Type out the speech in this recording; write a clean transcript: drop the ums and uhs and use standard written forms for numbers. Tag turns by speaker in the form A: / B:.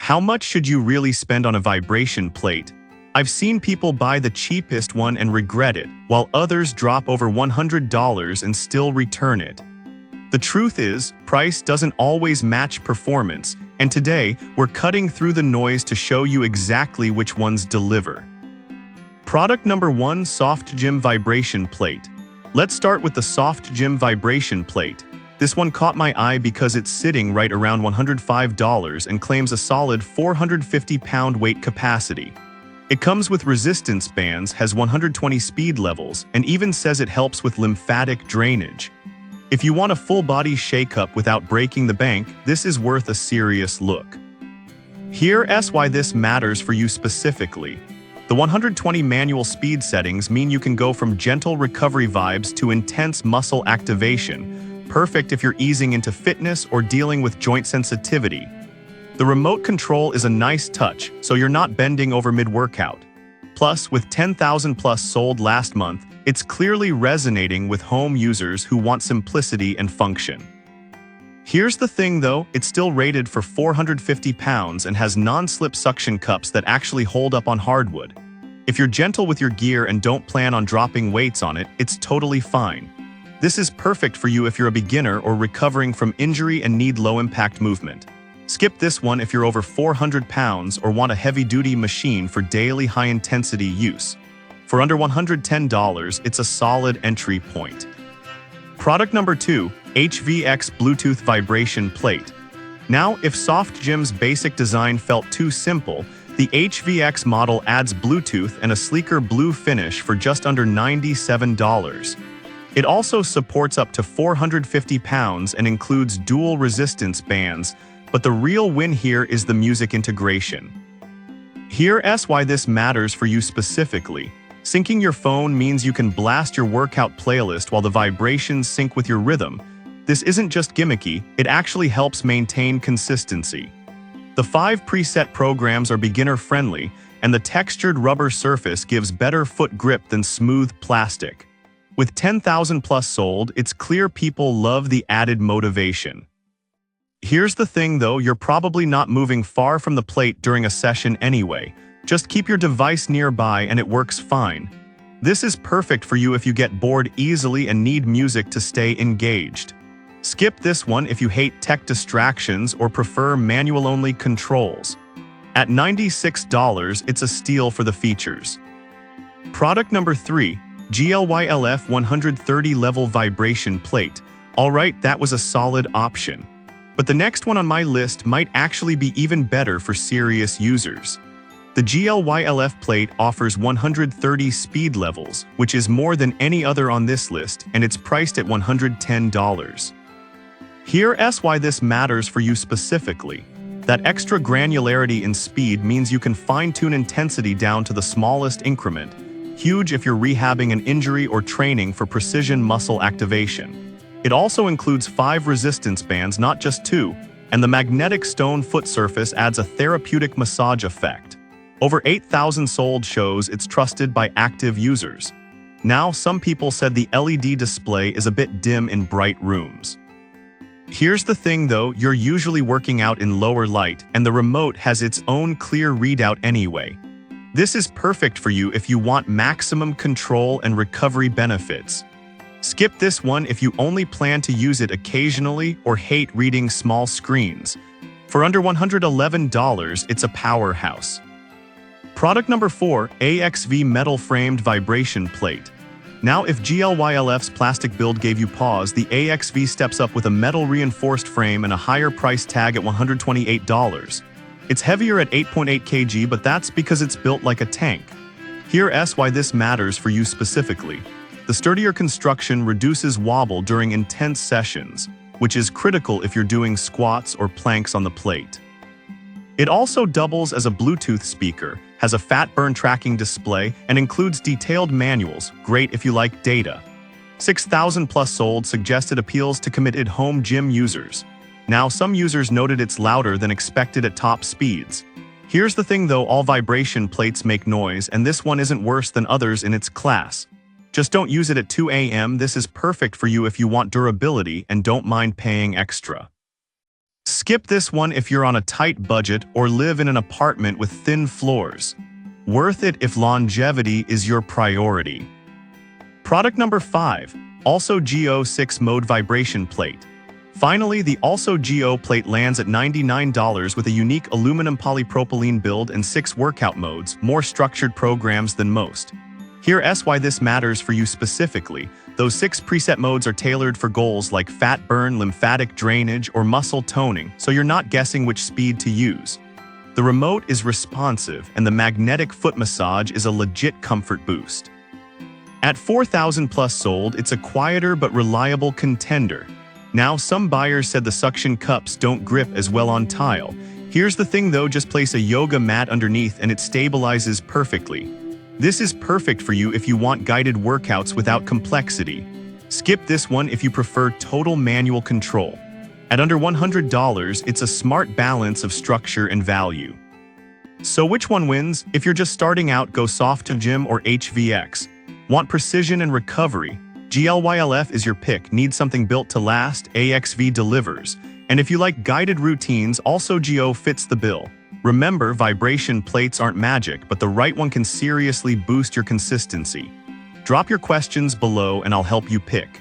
A: How much should you really spend on a vibration plate? I've seen people buy the cheapest one and regret it, while others drop over $100 and still return it. The truth is, price doesn't always match performance, and today, we're cutting through the noise to show you exactly which ones deliver. Product number 1: Soft Gym Vibration Plate. Let's start with the Soft Gym Vibration Plate. This one caught my eye because it's sitting right around $105 and claims a solid 450-pound weight capacity. It comes with resistance bands, has 120 speed levels, and even says it helps with lymphatic drainage. If you want a full-body shake-up without breaking the bank, this is worth a serious look. Here's why this matters for you specifically. The 120 manual speed settings mean you can go from gentle recovery vibes to intense muscle activation, perfect if you're easing into fitness or dealing with joint sensitivity. The remote control is a nice touch, so you're not bending over mid-workout. Plus, with 10,000 plus sold last month, it's clearly resonating with home users who want simplicity and function. Here's the thing though, it's still rated for 450 pounds and has non-slip suction cups that actually hold up on hardwood. If you're gentle with your gear and don't plan on dropping weights on it, it's totally fine. This is perfect for you if you're a beginner or recovering from injury and need low-impact movement. Skip this one if you're over 400 pounds or want a heavy-duty machine for daily high-intensity use. For under $110, it's a solid entry point. Product number 2: HVX Bluetooth Vibration Plate. Now, if Soft Gym's basic design felt too simple, the HVX model adds Bluetooth and a sleeker blue finish for just under $97. It also supports up to 450 pounds and includes dual resistance bands, but the real win here is the music integration. Here's why this matters for you specifically. Syncing your phone means you can blast your workout playlist while the vibrations sync with your rhythm. This isn't just gimmicky, it actually helps maintain consistency. The 5 preset programs are beginner-friendly, and the textured rubber surface gives better foot grip than smooth plastic. With 10,000 plus sold, it's clear people love the added motivation. Here's the thing though, you're probably not moving far from the plate during a session anyway. Just keep your device nearby and it works fine. This is perfect for you if you get bored easily and need music to stay engaged. Skip this one if you hate tech distractions or prefer manual-only controls. At $96, it's a steal for the features. Product number 3: GLYLF 130 Level Vibration Plate. Alright, that was a solid option. But the next one on my list might actually be even better for serious users. The GLYLF plate offers 130 speed levels, which is more than any other on this list, and it's priced at $110. Here's why this matters for you specifically. That extra granularity in speed means you can fine-tune intensity down to the smallest increment, huge if you're rehabbing an injury or training for precision muscle activation. It also includes 5 resistance bands, not just 2, and the magnetic stone foot surface adds a therapeutic massage effect. Over 8,000 sold shows it's trusted by active users. Now, some people said the LED display is a bit dim in bright rooms. Here's the thing though, you're usually working out in lower light, and the remote has its own clear readout anyway. This is perfect for you if you want maximum control and recovery benefits. Skip this one if you only plan to use it occasionally or hate reading small screens. For under $111, it's a powerhouse. Product number 4: AXV Metal Framed Vibration Plate. Now, if GLYLF's plastic build gave you pause, the AXV steps up with a metal reinforced frame and a higher price tag at $128. It's heavier at 8.8 kg, but that's because it's built like a tank. Here's why this matters for you specifically. The sturdier construction reduces wobble during intense sessions, which is critical if you're doing squats or planks on the plate. It also doubles as a Bluetooth speaker, has a fat burn tracking display, and includes detailed manuals, great if you like data. 6,000 plus sold suggest it appeals to committed home gym users. Now, some users noted it's louder than expected at top speeds. Here's the thing though, all vibration plates make noise, and this one isn't worse than others in its class. Just don't use it at 2 a.m. This is perfect for you if you want durability and don't mind paying extra. Skip Skip this one if you're on a tight budget or live in an apartment with thin floors. Worth it if longevity is your priority. Product number 5, Also Go 6 Mode Vibration Plate. Finally, the Also Go plate lands at $99 with a unique aluminum polypropylene build and 6 workout modes, more structured programs than most. Here's why this matters for you specifically. Those 6 preset modes are tailored for goals like fat burn, lymphatic drainage, or muscle toning, so you're not guessing which speed to use. The remote is responsive, and the magnetic foot massage is a legit comfort boost. At $4,000 plus sold, it's a quieter but reliable contender. Now, some buyers said the suction cups don't grip as well on tile. Here's the thing though, just place a yoga mat underneath and it stabilizes perfectly. This is perfect for you if you want guided workouts without complexity. Skip this one if you prefer total manual control. At under $100, it's a smart balance of structure and value. So which one wins? If you're just starting out, go soft to gym or HVX. Want precision and recovery? GLYLF is your pick. Need something built to last? AXV delivers. And if you like guided routines, Also Go fits the bill. Remember, vibration plates aren't magic, but the right one can seriously boost your consistency. Drop your questions below and I'll help you pick.